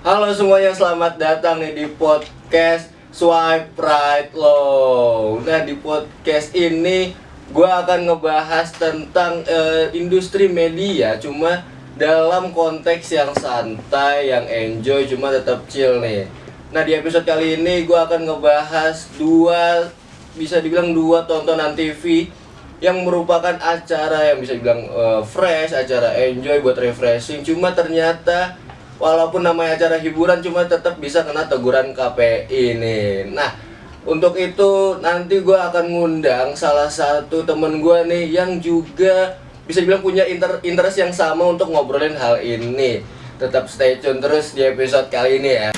Halo semuanya, selamat datang nih di podcast Swipe Right Low. Nah, di podcast ini gue akan ngebahas tentang industri media, cuma dalam konteks yang santai, yang enjoy, cuma tetap chill nih. Nah, di episode kali ini gue akan ngebahas bisa dibilang dua tontonan TV yang merupakan acara yang bisa dibilang fresh, acara enjoy buat refreshing. Cuma ternyata walaupun namanya acara hiburan, cuma tetap bisa kena teguran KPI nih. Nah, untuk itu nanti gue akan ngundang salah satu temen gue nih yang juga bisa dibilang punya interest yang sama untuk ngobrolin hal ini. Tetap stay tune terus di episode kali ini ya.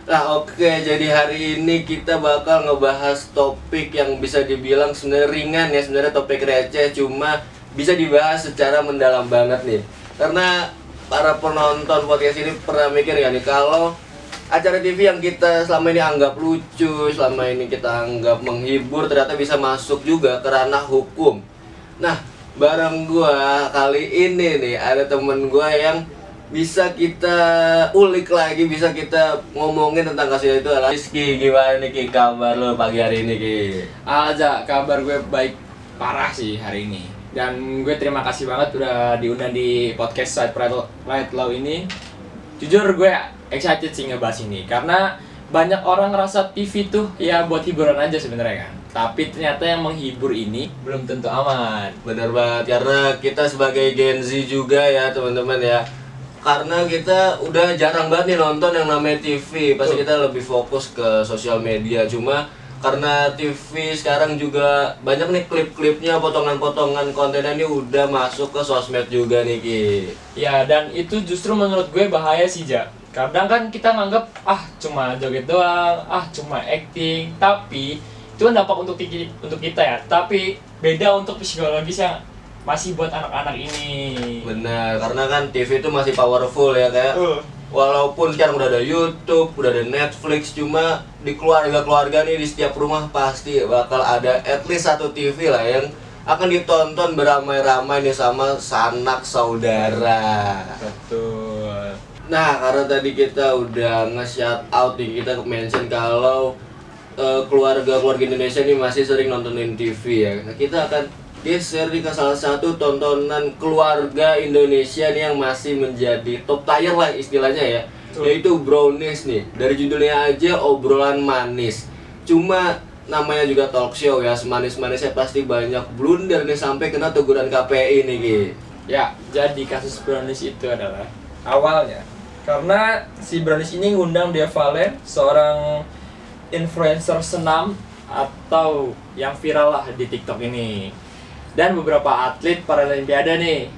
Nah, oke, jadi hari ini kita bakal ngebahas topik yang bisa dibilang sebenarnya ringan ya, sebenarnya topik receh, cuma bisa dibahas secara mendalam banget nih. Karena para penonton podcast ini pernah mikir ya nih, kalau acara TV yang kita selama ini anggap lucu, selama ini kita anggap menghibur, ternyata bisa masuk juga ke ranah hukum. Nah, bareng gua kali ini nih ada temen gua yang bisa kita ulik lagi, bisa kita ngomongin tentang kasus itu adalah Rizky. Gimana nih Ki, kabar lo pagi hari ini Ki? Aja, kabar gue baik parah sih hari ini. Dan gue terima kasih banget udah diundang di podcast Swipe Right Low ini. Jujur gue excited sih ngebahas ini karena banyak orang ngerasa TV tuh ya buat hiburan aja sebenarnya kan. Tapi ternyata yang menghibur ini belum tentu aman. Bener banget, karena kita sebagai Gen Z juga ya teman-teman ya. Karena kita udah jarang banget nih nonton yang namanya TV, pasti kita lebih fokus ke sosial media. Cuma karena TV sekarang juga banyak nih klip-klipnya, potongan-potongan kontennya ini udah masuk ke sosmed juga nih Ki. Ya, dan itu justru menurut gue bahaya sih, Ja. Kadang kan kita nganggap, cuma joget doang, cuma acting. Tapi, itu kan dampak untuk kita ya. Tapi, beda untuk psikologis yang masih buat anak-anak ini. Benar, karena kan TV itu masih powerful ya, kayak walaupun sekarang udah ada YouTube, udah ada Netflix, cuma di keluarga-keluarga nih di setiap rumah pasti bakal ada at least satu TV lah yang akan ditonton beramai-ramai nih sama sanak saudara. Betul. Nah, karena tadi kita udah nge-shout out nih, kita mention kalau keluarga-keluarga Indonesia nih masih sering nontonin TV ya. Nah, kita akan geser nih ke salah satu tontonan keluarga Indonesia nih yang masih menjadi top tier lah istilahnya ya, yaitu Brownies nih. Dari judulnya aja obrolan manis, cuma namanya juga talk show ya, semanis-manisnya pasti banyak blunder nih sampai kena teguran KPI nih Ki. Ya, jadi kasus Brownies itu adalah awalnya karena si Brownies ini ngundang Dia Valen, seorang influencer senam atau yang viral lah di TikTok ini, dan beberapa atlet Paralimpiade nih.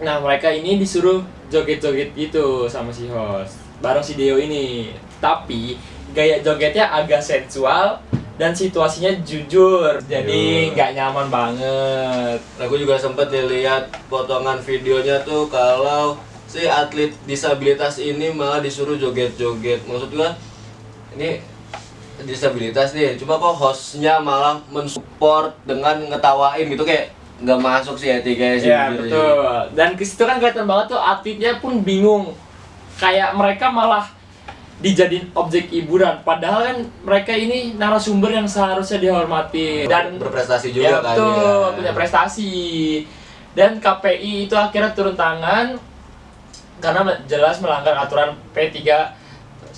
Nah, mereka ini disuruh joget-joget gitu sama si host bareng si Deo ini. Tapi gaya jogetnya agak sensual dan situasinya jujur, jadi nggak nyaman banget. Nah, gue juga sempet nih lihat potongan videonya tuh kalau si atlet disabilitas ini malah disuruh joget-joget. Maksud gue, ini disabilitas nih, cuma kok hostnya malah mensupport dengan ngetawain gitu, kayak nggak masuk sih etika sih. Ya betul. Dan kesitu kan kelihatan banget tuh atletnya pun bingung, kayak mereka malah dijadiin objek hiburan, padahal kan mereka ini narasumber yang seharusnya dihormati dan berprestasi juga ya, kan betul, ya. punya prestasi. Dan KPI itu akhirnya turun tangan karena jelas melanggar aturan P3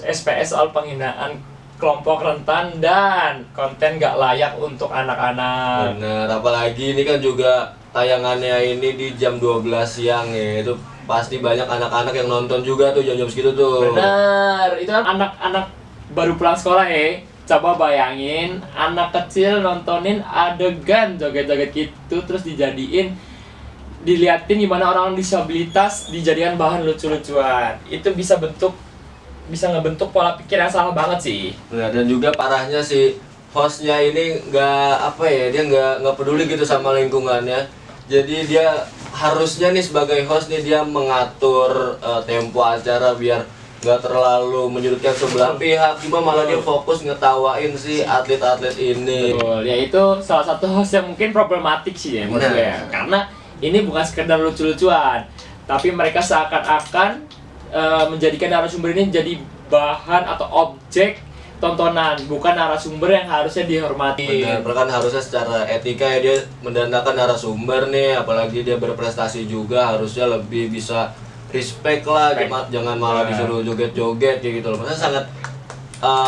SPS soal penghinaan kelompok rentan dan konten gak layak untuk anak-anak. Bener, apalagi ini kan juga tayangannya ini di jam 12 siang ya, itu pasti banyak anak-anak yang nonton juga tuh jam-jam segitu tuh. Bener, itu kan anak-anak baru pulang sekolah ya. Coba bayangin anak kecil nontonin adegan joget-joget gitu terus diliatin gimana orang disabilitas dijadikan bahan lucu-lucuan. Itu bisa ngebentuk pola pikir yang salah banget sih. Nah, dan juga parahnya si hostnya ini dia nggak peduli gitu sama lingkungannya. Jadi dia harusnya nih sebagai host nih dia mengatur tempo acara biar nggak terlalu menyudutkan sebelah pihak, cuma malah dia fokus ngetawain si atlet-atlet ini. Betul, ya itu salah satu host yang mungkin problematik sih ya menurut gue ya. Karena ini bukan sekedar lucu-lucuan, tapi mereka seakan-akan menjadikan narasumber ini jadi bahan atau objek tontonan, bukan narasumber yang harusnya dihormati. Benar, kan harusnya secara etika ya dia mendandakan narasumber nih, apalagi dia berprestasi juga harusnya lebih bisa respect lah, jangan malah disuruh joget-joget kayak gitu loh. Maksudnya sangat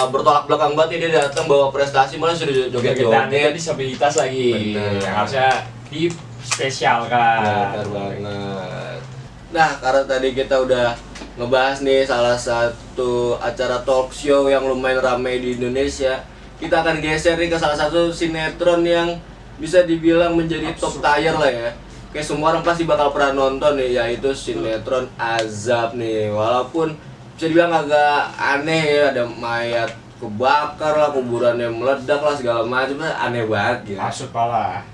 bertolak belakang banget nih, dia datang bawa prestasi malah suruh joget-joget. Dan itu disabilitas lagi, yang harusnya dispesialkan. Benar banget. Nah, karena tadi kita udah ngebahas nih salah satu acara talk show yang lumayan ramai di Indonesia, kita akan geser nih ke salah satu sinetron yang bisa dibilang menjadi top tier lah ya. Kayak semua orang pasti bakal pernah nonton nih, yaitu sinetron Azab nih. Walaupun bisa dibilang agak aneh ya, ada mayat kebakar lah, kuburannya meledak lah, segala macam, aneh banget gitu. Absurd pala.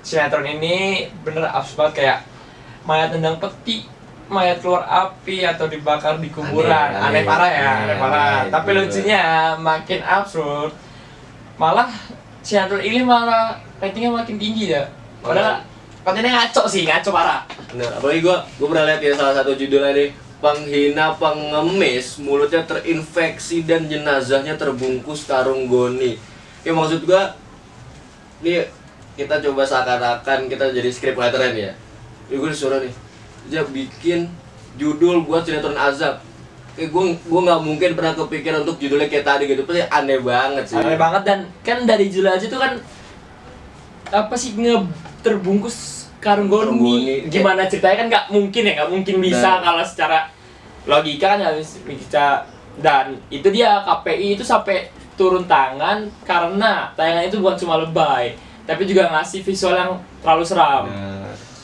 Sinetron ini bener absurd banget, kayak mayat nendang peti, mayat keluar api atau dibakar di kuburan. Aneh parah ya, aneh parah. Tapi lucunya makin absurd, malah sinetron ini malah ratingnya makin tinggi ya. Padahal kontennya ngaco sih, ngaco parah. Bener, apalagi gua pernah lihat ya salah satu judulnya nih, penghina pengemis, mulutnya terinfeksi dan jenazahnya terbungkus karung goni. Ya maksud gua, nih kita coba seakan-akan kita jadi scriptwriter ya. Ini gua disuruh nih, dia bikin judul buat sinetron Azab. Kayak gua nggak mungkin pernah kepikiran untuk judulnya kayak tadi gitu, pasti aneh banget sih. Aneh banget, dan kan dari judul aja tuh kan apa sih, terbungkus karung goni. Gimana ceritanya kan nggak mungkin ya, nggak mungkin bisa kalau secara logika kan nggak bisa. Dan itu dia KPI itu sampai turun tangan karena tayangan itu bukan cuma lebay, tapi juga ngasih visual yang terlalu seram.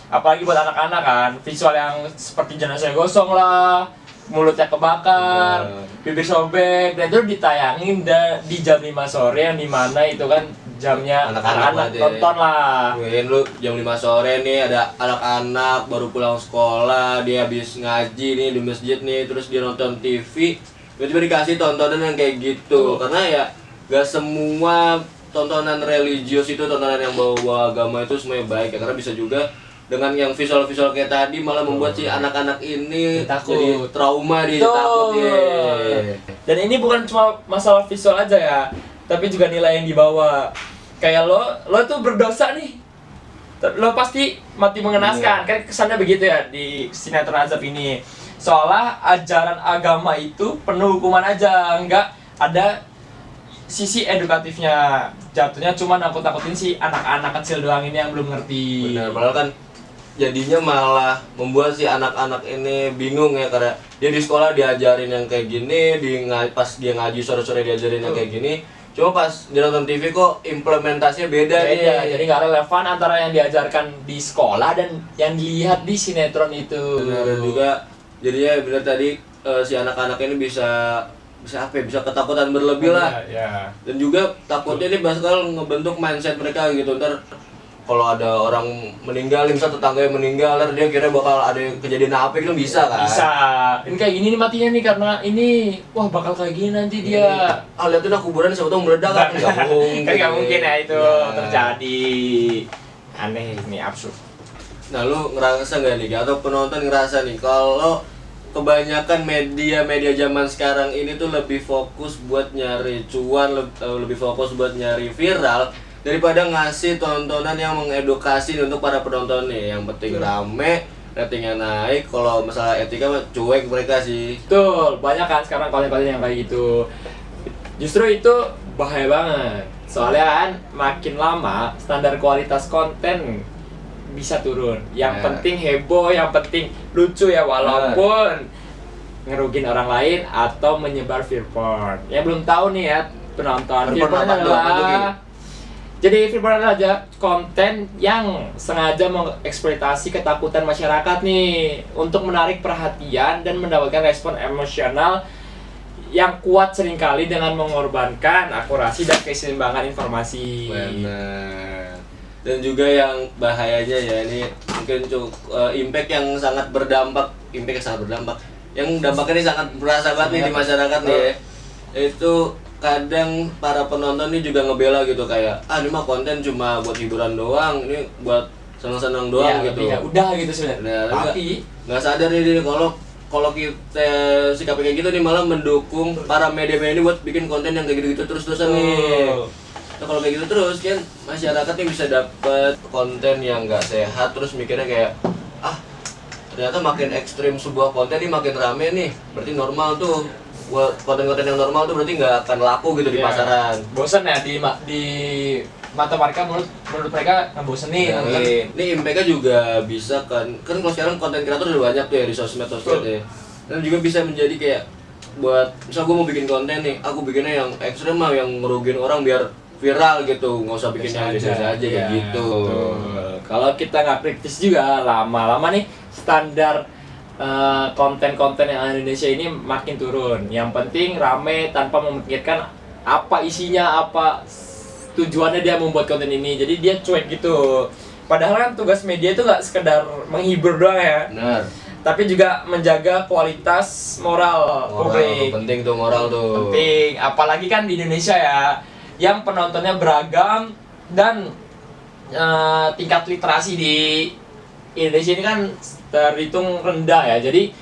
Apalagi buat anak-anak kan, visual yang seperti jenazah gosong lah, mulutnya kebakar, bibir sobek, dan itu ditayangin di jam 5 sore yang dimana itu kan jamnya anak-anak nonton lah. Mungkin lu jam 5 sore nih ada anak-anak baru pulang sekolah, dia habis ngaji nih di masjid nih, terus dia nonton TV, tiba-tiba dikasih tontonan yang kayak gitu. Karena ya gak semua tontonan religius itu, tontonan yang bawa-bawa agama itu semuanya baik ya, karena bisa juga dengan yang visual-visual kayak tadi malah membuat si anak-anak ini jadi trauma, dia takut ya. Dan ini bukan cuma masalah visual aja ya, tapi juga nilai yang dibawa. Kayak lo tuh berdosa nih, lo pasti mati mengenaskan. Kan kesannya begitu ya di sinetron Azab ini. Seolah ajaran agama itu penuh hukuman aja, enggak ada sisi edukatifnya. Jatuhnya cuma nakut-nakutin si anak-anak kecil doang ini yang belum ngerti. Benar, padahal kan jadinya malah membuat si anak-anak ini bingung ya, karena dia di sekolah diajarin yang kayak gini, pas dia ngaji sore-sore diajarin yang kayak gini, cuma pas dia nonton TV kok implementasinya beda nih. Jadi nggak relevan antara yang diajarkan di sekolah dan yang dilihat di sinetron itu. Benar, dan juga jadinya benar tadi si anak-anak ini bisa apa ya, bisa ketakutan berlebih lah. Dan juga takutnya ini bakal ngebentuk mindset mereka gitu, ntar kalau ada orang meninggal, misal tetangga yang meninggal, dia kira bakal ada kejadian apa gitu, bisa kan? Bisa. Ini kayak gini nih matinya nih karena ini, wah bakal kayak gini nanti dia. Lihat tuh kuburan siapa tahu meledak kan? Nggak mungkin. Kan nggak mungkin ya itu terjadi. Aneh ini, absurd. Nah, lu ngerasa nggak nih, atau penonton ngerasa nih, kalau kebanyakan media zaman sekarang ini tuh lebih fokus buat nyari cuan, lebih fokus buat nyari viral, daripada ngasih tontonan yang mengedukasi untuk para penonton nih. Yang penting rame, ratingnya naik. Kalau masalah etika cuek mereka sih. Betul, banyak kan sekarang konten-konten yang kayak gitu. Justru itu bahaya banget. Soalnya kan makin lama standar kualitas konten bisa turun. Yang penting heboh, yang penting lucu ya, walaupun ngerugin orang lain atau menyebar fear porn. Ya belum tahu nih ya penonton. Fear porn adalah, jadi fear porn adalah konten yang sengaja mengeksploitasi ketakutan masyarakat nih untuk menarik perhatian dan mendapatkan respon emosional yang kuat, seringkali dengan mengorbankan akurasi dan keseimbangan informasi. Benar. Dan juga yang bahayanya ya, ini mungkin impact yang sangat berdampak yang dampaknya ini sangat berasa banget nih di masyarakat nih ya. Itu kadang para penonton ini juga ngebela gitu kayak ini mah konten cuma buat hiburan doang, ini buat seneng-seneng doang ya, gitu. ya udah gitu sebenarnya. Nah, Tapi nggak sadar nih kalau kita sikap kayak gitu nih malah mendukung para media-media ini buat bikin konten yang kayak gitu-gitu terus-terusan nih. Nah, kalau kayak gitu terus kan masyarakat nih bisa dapet konten yang nggak sehat, terus mikirnya kayak ternyata makin ekstrim sebuah konten ini makin rame nih, berarti normal tuh. Buat konten-konten yang normal tuh berarti nggak akan laku gitu di pasaran. Bosan ya di mata mereka, menurut mereka ngebosenin. Ini impact-nya juga bisa kan kalau sekarang konten kreator udah banyak tuh ya di sosmed ya. Dan juga bisa menjadi kayak buat misal gue mau bikin konten nih, aku bikinnya yang ekstrem mah yang ngerugiin orang biar viral gitu, nggak usah bikin yang biasa aja kayak gitu. Kalau kita nggak kritis juga lama-lama nih standar konten-konten yang ada di Indonesia ini makin turun. Yang penting rame tanpa memikirkan apa isinya, apa tujuannya dia membuat konten ini. Jadi dia cuek gitu. Padahal kan tugas media itu nggak sekedar menghibur doang ya. Benar. Tapi juga menjaga kualitas moral publik. Penting tuh moral tuh. Penting, apalagi kan di Indonesia ya, yang penontonnya beragam dan tingkat literasi di Indonesia ini kan terhitung rendah ya. Jadi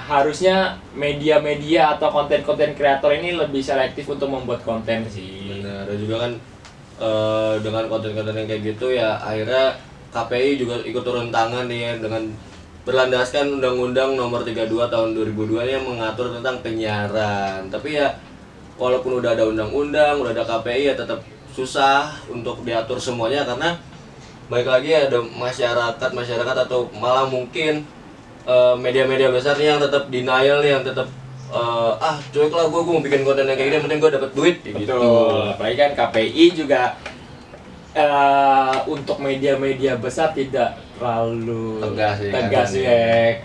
harusnya media-media atau konten-konten kreator ini lebih selektif untuk membuat konten sih. Benar, dan juga kan dengan konten-konten yang kayak gitu ya akhirnya KPI juga ikut turun tangan nih ya, dengan berlandaskan Undang-Undang Nomor 32 Tahun 2002 yang mengatur tentang penyiaran. Tapi ya walaupun udah ada undang-undang, udah ada KPI ya tetap susah untuk diatur semuanya karena baik lagi ada masyarakat atau malah mungkin media-media besar nih yang tetap denial nih, yang tetap cuek lah gue mau bikin konten yang kayak gini, yang penting gue dapat duit Betul. gitu. Apalagi kan KPI juga untuk media-media besar tidak terlalu tegas ya.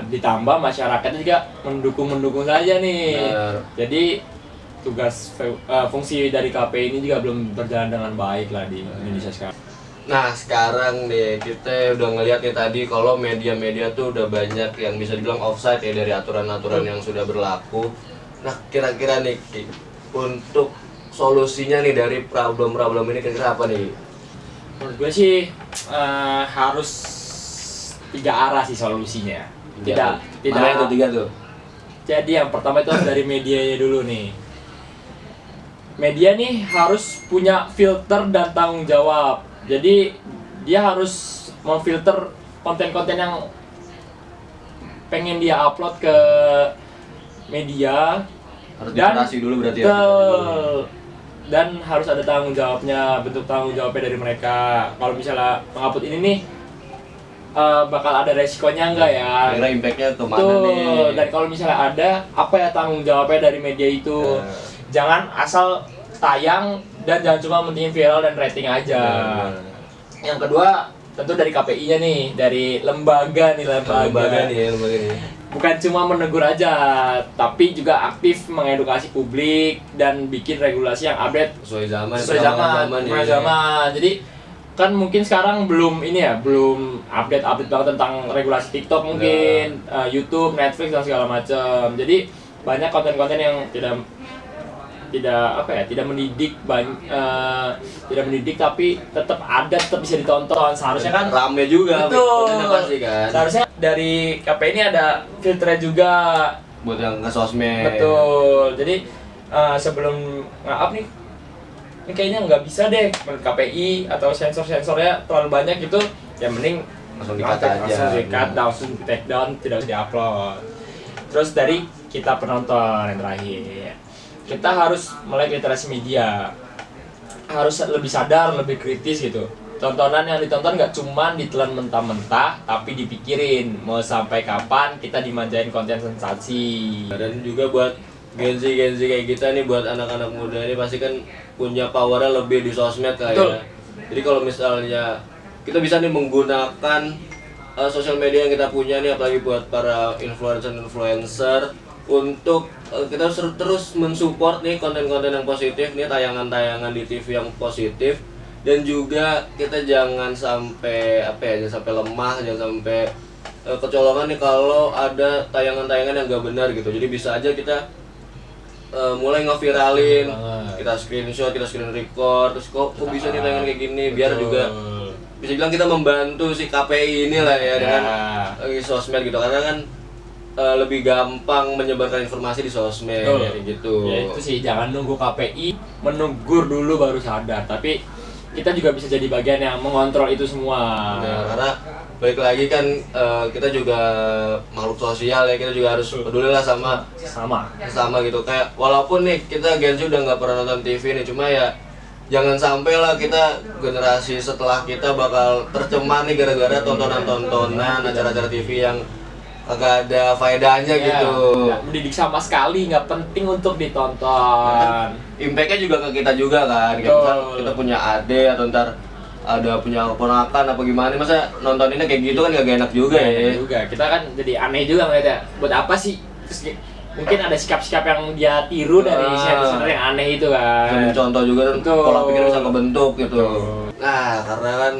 Ditambah masyarakatnya juga mendukung saja nih. Benar. Jadi tugas fungsi dari KPI ini juga belum berjalan dengan baik lah di Indonesia sekarang. Nah sekarang nih kita udah ngeliat nih tadi kalau media-media tuh udah banyak yang bisa dibilang offside ya dari aturan-aturan yang sudah berlaku. Nah kira-kira nih Ki, untuk solusinya nih dari problem-problem ini kira-kira apa nih? Menurut gue sih harus 3 arah sih solusinya. Tidak. Mana itu 3 tuh? Jadi yang pertama itu dari medianya dulu nih. Media nih harus punya filter dan tanggung jawab. Jadi dia harus memfilter konten-konten yang pengen dia upload ke media. Harus dikurasi dulu berarti ya. Dan harus ada tanggung jawabnya, bentuk tanggung jawabnya dari mereka. Kalau misalnya mengupload ini nih bakal ada resikonya enggak ya? Kira impact-nya kemana nih? Dan kalau misalnya ada, apa ya tanggung jawabnya dari media itu? Jangan asal tayang dan jangan cuma mentingin viral dan rating aja. Yang kedua tentu dari KPI-nya nih, dari lembaga nih. Bukan cuma menegur aja, tapi juga aktif mengedukasi publik dan bikin regulasi yang update sesuai zaman. Jadi kan mungkin sekarang belum update banget tentang regulasi TikTok mungkin, YouTube, Netflix dan segala macam. Jadi banyak konten-konten yang tidak mendidik tapi tetap bisa ditonton. Seharusnya kan rame juga. Betul. Kan? Seharusnya dari KPI ini ada filternya juga buat yang ke sosmed. Betul. Jadi sebelum nge-up nih, ini kayaknya nggak bisa deh menurut KPI atau sensor-sensornya terlalu banyak gitu, ya mending langsung di-cut aja. Langsung di take down, tidak di-upload. Terus dari kita penonton yang terakhir, kita harus melek literasi media, harus lebih sadar, lebih kritis gitu. Tontonan yang ditonton nggak cuma ditelan mentah-mentah, tapi dipikirin mau sampai kapan kita dimanjain konten sensasi. Dan juga buat Gen Z kayak kita nih, buat anak-anak muda ini pasti kan punya powernya lebih di sosmed kayak. Jadi kalau misalnya kita bisa nih menggunakan sosial media yang kita punya nih, apalagi buat para influencer untuk kita terus mensupport nih konten-konten yang positif nih, tayangan-tayangan di TV yang positif. Dan juga kita jangan sampai lemah, jangan sampai kecolongan nih kalau ada tayangan-tayangan yang nggak benar gitu. Jadi bisa aja kita mulai ngeviralin, kita screenshot, kita screen record, terus kok bisa nih tayangan kayak gini, biar juga bisa bilang kita membantu si KPI ini lah ya dengan sosmed gitu, karena kan lebih gampang menyebarkan informasi di sosmed kayak gitu. Ya itu sih, jangan nunggu KPI menegur dulu baru sadar, tapi kita juga bisa jadi bagian yang mengontrol itu semua. Nah, karena balik lagi kan kita juga makhluk sosial ya, kita juga harus peduli lah sama gitu. Kayak walaupun nih kita Gen Z udah nggak pernah nonton TV nih, cuma ya jangan sampai lah kita generasi setelah kita bakal tercemar nih gara-gara tontonan acara-acara TV yang agak ada faedahnya gitu. Nggak mendidik sama sekali, nggak penting untuk ditonton. Impact-nya juga ke kita juga kan. Kita punya ade atau ntar ada punya ponakan apa gimana, masa nontoninnya kayak gitu kan gak enak juga ya. Kita kan jadi aneh juga ngeliatnya, buat apa sih? Terus mungkin ada sikap-sikap yang dia tiru dari senior yang aneh itu kan. Bisa contoh juga kan, pola pikir bisa kebentuk gitu. Nah, karena kan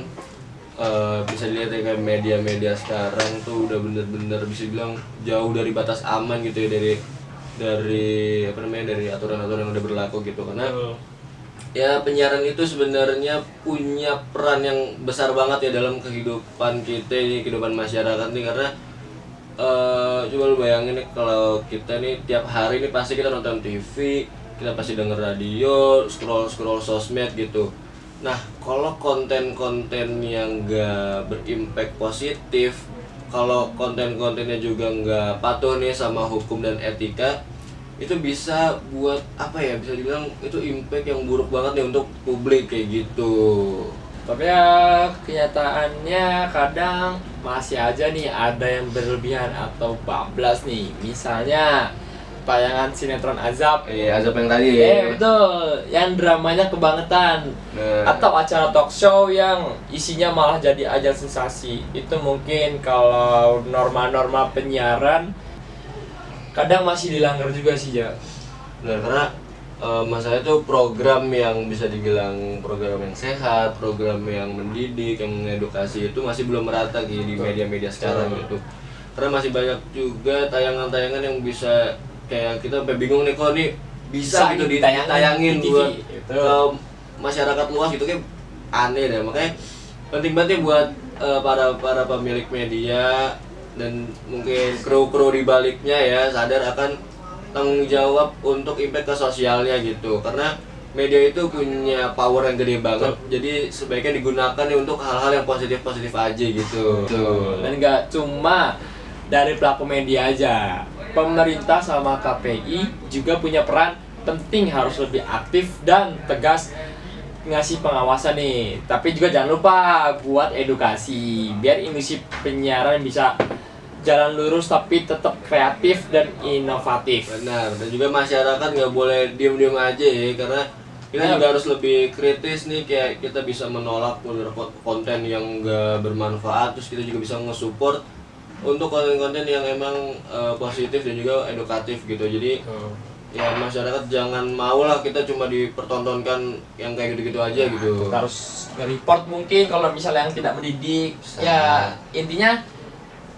bisa dilihat ya kayak media-media sekarang tuh udah bener-bener bisa bilang jauh dari batas aman gitu ya, dari apa namanya, dari aturan-aturan yang udah berlaku gitu. Karena ya penyiaran itu sebenarnya punya peran yang besar banget ya dalam kehidupan kita ini, kehidupan masyarakat nih. Karena coba lu bayangin nih, kalau kita nih tiap hari nih pasti kita nonton TV, kita pasti denger radio, scroll sosmed gitu. Nah, kalau konten-konten yang gak berimpact positif, kalau konten-kontennya juga nggak patuh nih sama hukum dan etika, itu bisa buat apa ya, bisa dibilang itu impact yang buruk banget nih untuk publik kayak gitu. Tapi ya kenyataannya kadang masih aja nih ada yang berlebihan atau bablas nih. Misalnya tayangan sinetron Azab. Azab yang tadi ya. Betul, yang dramanya kebangetan. Atau acara talk show yang isinya malah jadi ajang sensasi. Itu mungkin kalau norma-norma penyiaran kadang masih dilanggar juga sih, Ja. Nah, karena masalah itu program yang bisa dibilang program yang sehat, program yang mendidik, yang mengedukasi itu masih belum merata di media-media sekarang gitu. Karena masih banyak juga tayangan-tayangan yang bisa kayak kita sampai bingung nih, kok nih bisa gitu ditayangin buat masyarakat luas gitu, kayak aneh deh. Makanya penting banget ya buat para pemilik media dan mungkin kru-kru di baliknya ya sadar akan tanggung jawab untuk impact ke sosialnya gitu. Karena media itu punya power yang gede banget. Jadi sebaiknya digunakan nih untuk hal-hal yang positif-positif aja gitu. Dan nggak cuma dari pelaku media aja, pemerintah sama KPI juga punya peran penting, harus lebih aktif dan tegas ngasih pengawasan nih. Tapi juga jangan lupa buat edukasi biar industri penyiaran bisa jalan lurus tapi tetap kreatif dan inovatif. Benar, dan juga masyarakat nggak boleh diem-diem aja ya, karena kita juga harus lebih kritis nih, kayak kita bisa menolak konten yang nggak bermanfaat, terus kita juga bisa nge-support untuk konten-konten yang emang positif dan juga edukatif gitu. Jadi ya masyarakat jangan mau lah kita cuma dipertontonkan yang kayak gitu-gitu aja gitu. Kita harus nge-report mungkin kalau misalnya yang tidak mendidik. Ya intinya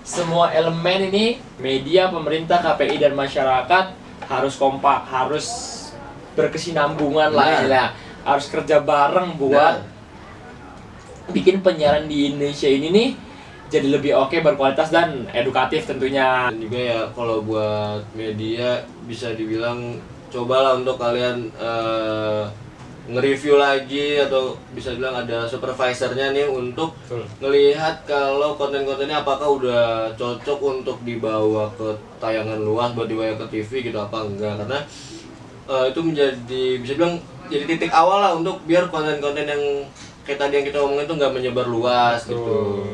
semua elemen ini, media, pemerintah, KPI dan masyarakat harus kompak, harus berkesinambungan lah ya. Harus kerja bareng buat bikin penyiaran di Indonesia ini nih jadi lebih oke, berkualitas dan edukatif tentunya. Dan juga ya kalau buat media bisa dibilang cobalah untuk kalian nge-review lagi, atau bisa bilang ada supervisornya nih untuk ngelihat kalau konten-kontennya apakah udah cocok untuk dibawa ke tayangan luas, buat dibawa ke TV gitu apa enggak. Karena itu menjadi bisa bilang jadi titik awal lah untuk biar konten-konten yang kayak tadi yang kita omongin itu nggak menyebar luas gitu.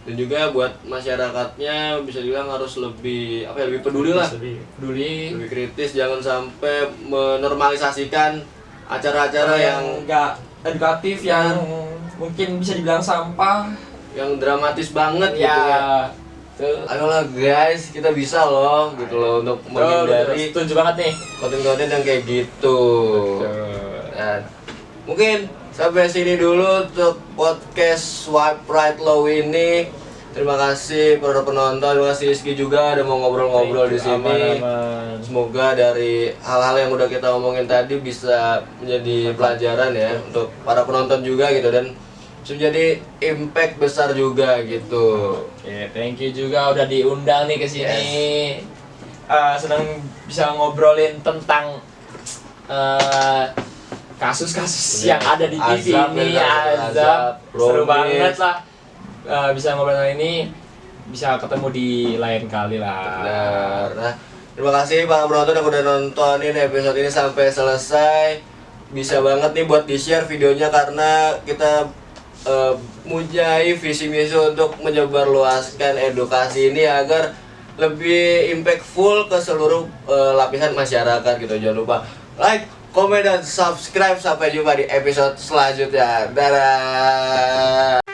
Dan juga buat masyarakatnya bisa dibilang harus lebih apa ya, lebih peduli lah, lebih kritis, jangan sampai menormalisasikan acara-acara yang nggak edukatif, yang mungkin bisa dibilang sampah, yang dramatis banget gitu ya. Ayolah guys, kita bisa loh gitu loh untuk menghindari setuju banget nih konten-konten yang kayak gitu. Dan mungkin sampai sini dulu untuk podcast Swipe Right Low ini. Terima kasih para penonton, terima kasih Rizky juga udah mau ngobrol-ngobrol di sini. Aman-aman. Semoga dari hal-hal yang udah kita omongin tadi bisa menjadi pelajaran ya untuk para penonton juga gitu, dan bisa menjadi impact besar juga gitu. Oke, thank you juga udah diundang nih ke sini. Senang bisa ngobrolin tentang kasus-kasus yang ada di TV Azab, ini, azab, azab, seru brownies. banget lah. Bisa ngobrol tentang ini, bisa ketemu di lain kali lah. Benar. Nah, terima kasih para penonton yang udah nontonin episode ini sampai selesai. Bisa banget nih buat di-share videonya karena kita mempunyai visi misi untuk menyebarluaskan edukasi ini agar lebih impactful ke seluruh lapisan masyarakat gitu. Jangan lupa like, komen, dan subscribe. Sampai jumpa di episode selanjutnya. Dadah.